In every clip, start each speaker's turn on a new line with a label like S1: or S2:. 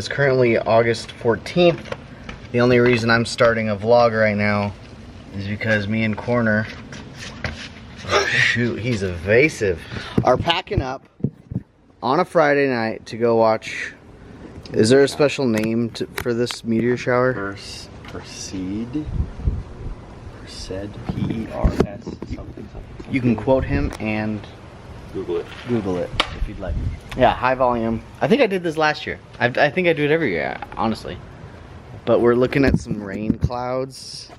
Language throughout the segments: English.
S1: is currently August 14th. The only reason I'm starting a vlog right now is because me and Corner, oh shoot, he's evasive, are packing up on a Friday night to go watch. Is there a special name for this meteor shower?
S2: Perseid, P-E-R-S, something.
S1: You can quote him and Google it if you'd like. Yeah, high volume. I think I did this last year. I think I do it every year, honestly. But we're looking at some rain clouds,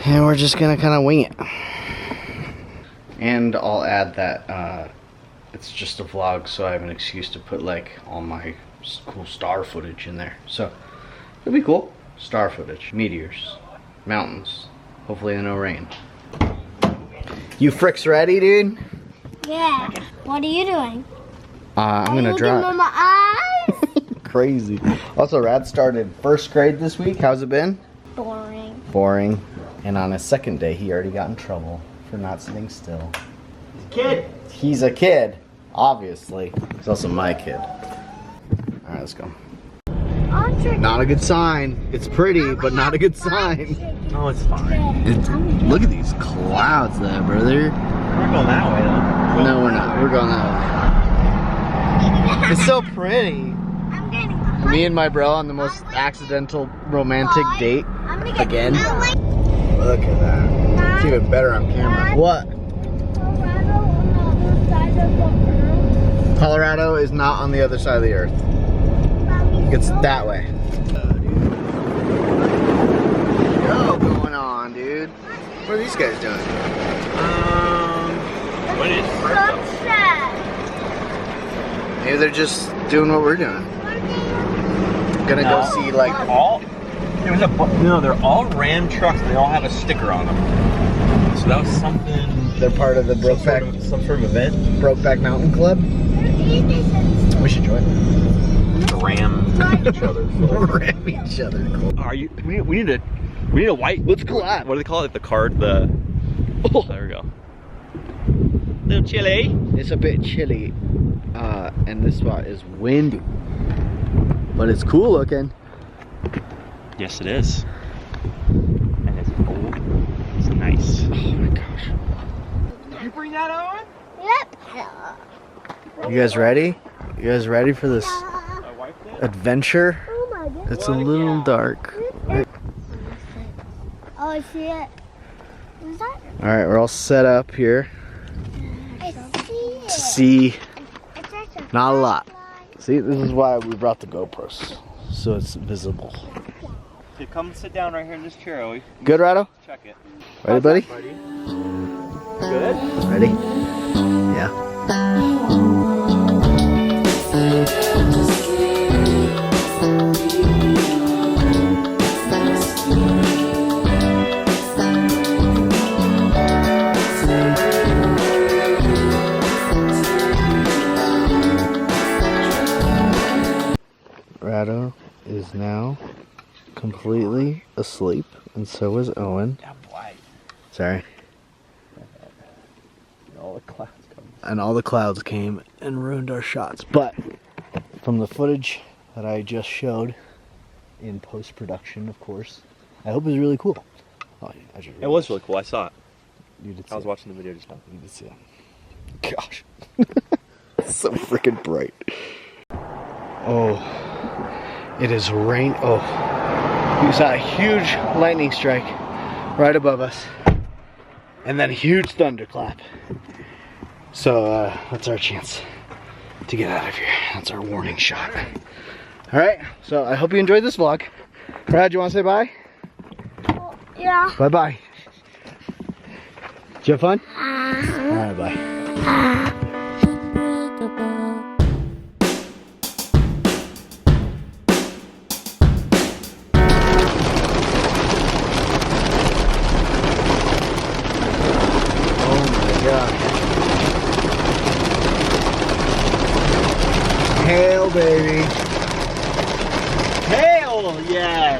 S1: and we're just gonna kind of wing it. And I'll add that it's just a vlog, so I have an excuse to put like all my cool star footage in there. So it'll be cool. Star footage, meteors, mountains, hopefully no rain. You fricks ready, dude?
S3: Yeah. What are you doing?
S1: I'm gonna drive.
S3: Looking at my eyes?
S1: Crazy. Also, Rad started first grade this week. How's it been?
S3: Boring.
S1: Boring. And on his second day, he already got in trouble for not sitting still.
S2: He's a kid.
S1: He's a kid, obviously. He's also my kid. All right, let's go. Not a good sign. It's pretty, but not a good sign.
S2: Oh, it's fine.
S1: Look at these clouds there, brother.
S2: We're going that way, though.
S1: No, we're not. We're going that way. It's so pretty.
S3: I'm getting
S1: Me and my bro on the most accidental romantic date again. Look at that. It's even better on camera. What? Colorado is not on the other side of the earth. It's that way. Yo, going on, dude? What are these guys doing?
S2: What is
S3: sunset.
S1: Maybe they're just doing what we're doing. Gonna go see like
S2: all. No, they're all Ram trucks. They all have a sticker on them. So that was something.
S1: They're part of the
S2: some sort of event.
S1: Brokeback Mountain Club. We should join them.
S2: Ram each other.
S1: Ram each other. Cool.
S2: Are you? We need a white.
S1: Let's collab.
S2: What do they call it? The card. The. Oh, there we go. Little chilly.
S1: It's a bit chilly, and this spot is windy, but it's cool looking.
S2: Yes, it is. And it's cold. It's nice.
S1: Oh my gosh.
S2: Did you bring that on?
S3: Yep.
S1: You guys ready? You guys ready for this adventure?
S3: Oh my goodness.
S1: It's a little dark.
S3: Oh, I see it. Is that?
S1: All right, we're all set up here
S3: I see it.
S1: to see
S3: It's like
S1: not a lot. See, this is why we brought the GoPros, so it's visible.
S2: Okay, come sit down right here in this chair, Owie.
S1: Good, Rado?
S2: Check it.
S1: Ready, buddy?
S2: Good?
S1: Ready? Yeah. Rado is now completely asleep, and so is Owen.
S2: Yeah, boy.
S1: Sorry.
S2: All the clouds come.
S1: And all the clouds came and ruined our shots. But from the footage that I just showed in post-production, of course, I hope it was really cool. Oh, yeah,
S2: It was really cool. I saw it.
S1: You did see
S2: I was
S1: it.
S2: watching the video just now.
S1: You did see it. Gosh. It's so freaking bright. Oh, it is rain. Oh, you saw a huge lightning strike right above us. And then a huge thunderclap. So that's our chance to get out of here. That's our warning shot. Alright, so I hope you enjoyed this vlog. Brad, you want to say bye?
S3: Yeah.
S1: Bye-bye. Did you have fun? Alright, bye. Hail, baby.
S2: Hell yeah!